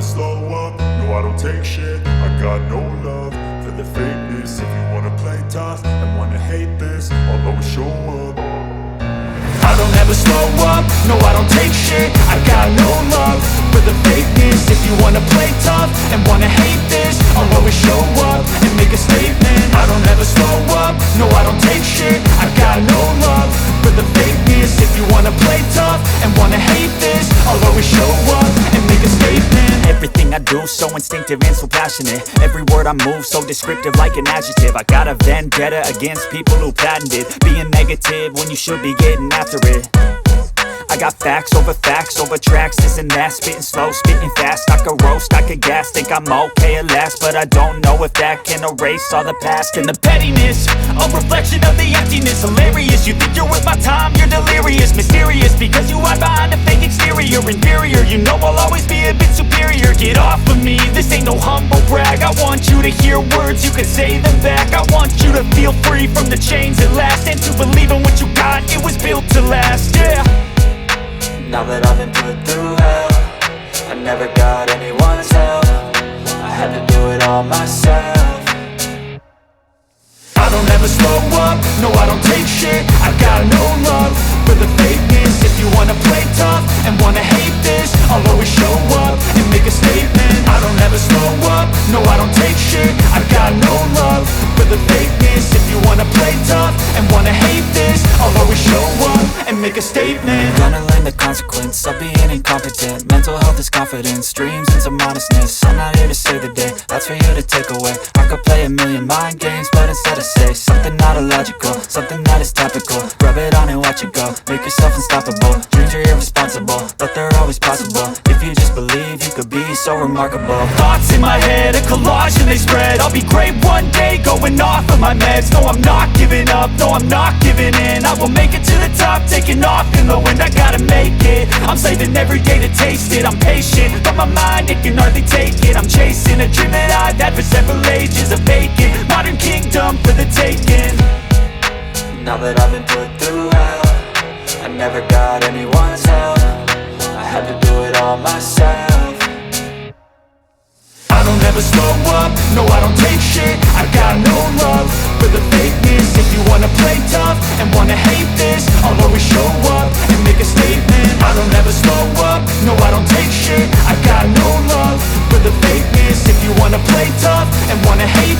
slow up, no I don't take shit. I got no love for the fakeness. If you wanna play tough and wanna hate this, I'll always show up. I don't ever slow up, no I don't take shit. I got no love for the fakeness. If you wanna play tough and wanna hate this, I'll always show up and make a statement. I don't ever slow up, no I don't take shit. I got no love for the fakeness. If you wanna play tough and wanna hate this, I'll always show up and make a statement. Everything I do so instinctive and so passionate. Every word I move so descriptive like an adjective. I got a vendetta against people who patented being negative when you should be getting after it. I got facts over tracks, this and that. Spitting slow, spitting fast, I could roast, I could gas. Think I'm okay at last, but I don't know if that can erase all the past. And the pettiness, a reflection of the emptiness. Hilarious, you think you're worth my time, you're delirious. Mysterious, because you hide behind a fake exterior. Inferior, you know I'll always be a bit superior. Get off of me, this ain't no humble brag. I want you to hear words, you can say them back. I want you to feel free from the chains at last, and to believe in what you got, it was built to last, yeah. Now that I've been put through hell, I never got anyone's help. I had to do it all myself. I don't ever slow up, no I don't take shit. I got no love for the fakeness. If you wanna play tough and wanna hate this, I'll always show up and make a statement. I don't ever slow up, no I don't take shit. I got no love for the fakeness. If you wanna play tough and wanna hate this, I'll always show up and make a statement. Gonna learn the consequence of being incompetent. Mental health is confidence, dreams and some honestness. I'm not here to save the day, that's for you to take away. I could play a million mind games, but instead I say something not illogical, something that is topical. Rub it on and watch it go, make yourself unstoppable. Dreams are irresponsible, but they're always possible. If you just believe, you could be so remarkable. Thoughts in my head, a collage and they spread. I'll be great one day, going off of my meds. No, I'm not giving up, no, I'm not giving in. I will make it to the top, taking off in the wind. I gotta make it, I'm saving every day to taste it. I'm patient, but my mind, it can hardly take it. I'm chasing a dream that I've had for several ages. A vacant, modern kingdom for the taking. Now that I've been put through hell, I never got anyone's help. I had to do it all myself. I don't ever slow up, no I don't take shit. I got no love for the fakeness. If you wanna play tough and wanna hate this, I'll always show up and make a statement. I don't ever slow up, no I don't take shit. I got no love for the fakeness. If you wanna play tough and wanna hate